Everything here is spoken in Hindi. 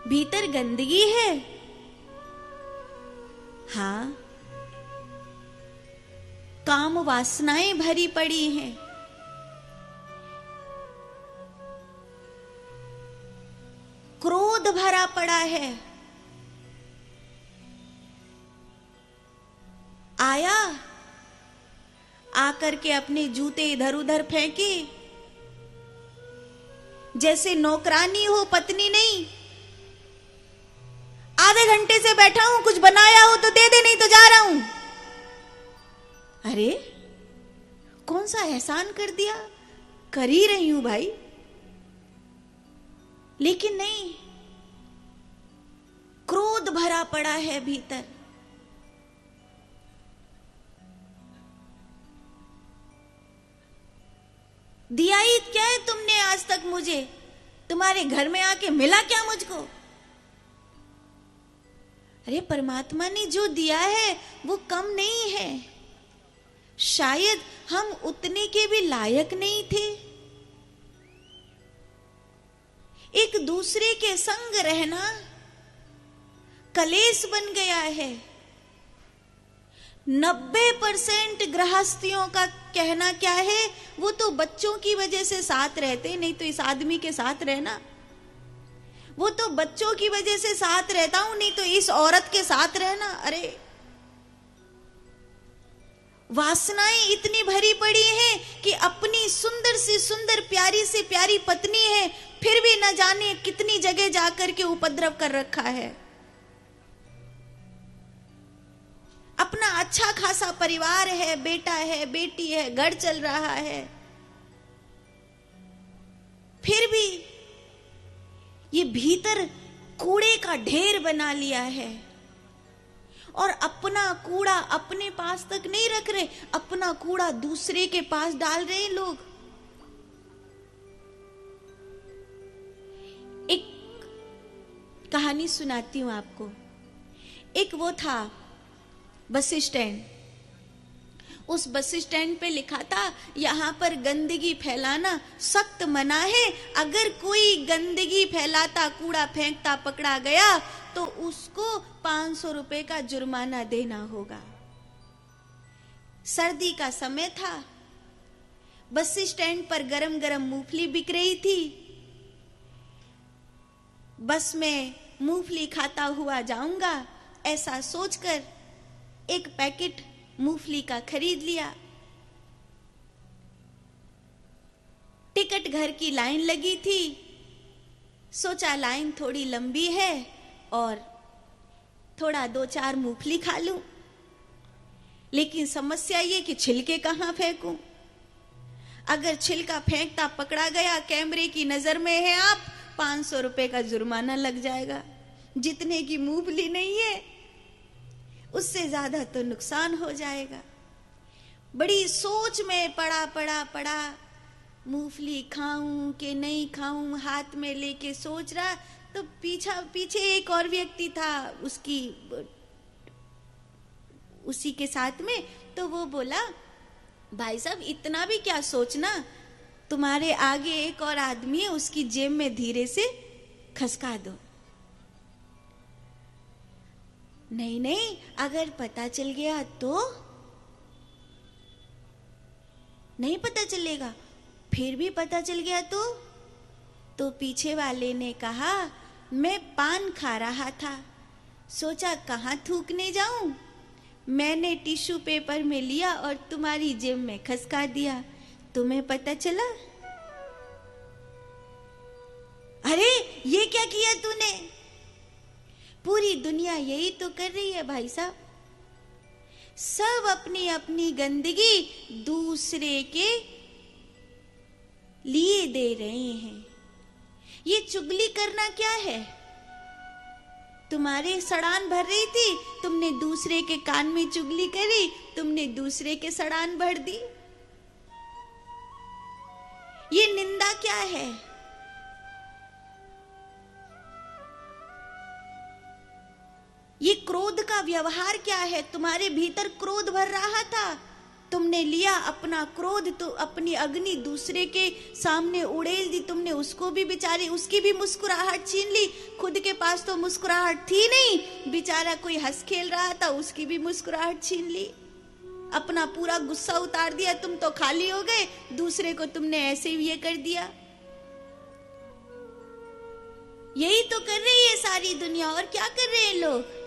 भीतर गंदगी है। हाँ, काम वासनाएं भरी पड़ी हैं। क्रोध भरा पड़ा है। आया, आकर के अपने जूते इधर उधर फेंके, जैसे नौकरानी हो, पत्नी नहीं। आधे घंटे से बैठा हूं, कुछ बनाया हो तो दे दे, नहीं तो जा रहा हूं। अरे, कौन सा एहसान कर दिया? कर ही रही हूं भाई, लेकिन नहीं, क्रोध भरा पड़ा है भीतर। दिया ही क्या है तुमने आज तक मुझे? तुम्हारे घर में आके मिला क्या मुझको? अरे, परमात्मा ने जो दिया है वो कम नहीं है। शायद हम उतने के भी लायक नहीं थे। एक दूसरे के संग रहना कलेश बन गया है। 90% गृहस्थियों का कहना क्या है? वो तो बच्चों की वजह से साथ रहते, नहीं तो इस आदमी के साथ रहना। वो तो बच्चों की वजह से साथ रहता हूं, नहीं तो इस औरत के साथ रहना। अरे, वासनाएं इतनी भरी पड़ी हैं कि अपनी सुंदर से सुंदर, प्यारी से प्यारी पत्नी है, फिर भी न जाने कितनी जगह जाकर के उपद्रव कर रखा है। अपना अच्छा खासा परिवार है, बेटा है, बेटी है, घर चल रहा है, फिर भी ये भीतर कूड़े का ढेर बना लिया है। और अपना कूड़ा अपने पास तक नहीं रख रहे, अपना कूड़ा दूसरे के पास डाल रहे हैं लोग। एक कहानी सुनाती हूं आपको। एक वो था बस स्टैंड। उस बस स्टैंड पे लिखा था, यहां पर गंदगी फैलाना सख्त मना है। अगर कोई गंदगी फैलाता, कूड़ा फेंकता पकड़ा गया तो उसको 500 रुपए का जुर्माना देना होगा। सर्दी का समय था, बस स्टैंड पर गरम गरम मूंगफली बिक रही थी। बस में मूंगफली खाता हुआ जाऊंगा, ऐसा सोचकर एक पैकेट मूंगफली का खरीद लिया। टिकट घर की लाइन लगी थी। सोचा लाइन थोड़ी लंबी है और थोड़ा 2-4 मूंगफली खा लूं। लेकिन समस्या ये कि छिलके कहां फेंकूं? अगर छिलका फेंकता पकड़ा गया, कैमरे की नजर में है आप, 500 रुपए का जुर्माना लग जाएगा। जितने की मूंगफली नहीं है, उससे ज्यादा तो नुकसान हो जाएगा। बड़ी सोच में पड़ा मूंगफली खाऊं कि नहीं खाऊं, हाथ में लेके सोच रहा तो पीछे एक और व्यक्ति था उसी के साथ में। तो वो बोला, भाई साहब इतना भी क्या सोचना, तुम्हारे आगे एक और आदमी है, उसकी जेब में धीरे से खसका दो। नहीं, अगर पता चल गया तो? नहीं पता चलेगा। फिर भी पता चल गया तो पीछे वाले ने कहा, मैं पान खा रहा था, सोचा कहां थूकने जाऊं, मैंने टिश्यू पेपर में लिया और तुम्हारी जेब में खसका दिया, तुम्हें पता चला? अरे, ये क्या किया तूने? पूरी दुनिया यही तो कर रही है भाई साहब। सब अपनी अपनी गंदगी दूसरे के लिए दे रहे हैं। ये चुगली करना क्या है? तुम्हारे सड़ान भर रही थी, तुमने दूसरे के कान में चुगली करी, तुमने दूसरे के सड़ान भर दी। ये निंदा क्या है? ये क्रोध का व्यवहार क्या है? तुम्हारे भीतर क्रोध भर रहा था, तुम तुमने लिया, अपना क्रोध तो अपनी अग्नि दूसरे के सामने उड़ेल दी तुमने, उसको भी बेचारी, उसकी भी मुस्कुराहट छीन ली। खुद के पास तो मुस्कुराहट थी नहीं, बेचारा कोई हंस खेल रहा था, उसकी भी मुस्कुराहट छीन ली। अपना पूरा गुस्सा उतार दिया, तुम तो खाली हो गए, दूसरे को तुमने ऐसे ही ये कर दिया। यही तो कर रही है सारी दुनिया, और क्या कर रहे हैं लोग।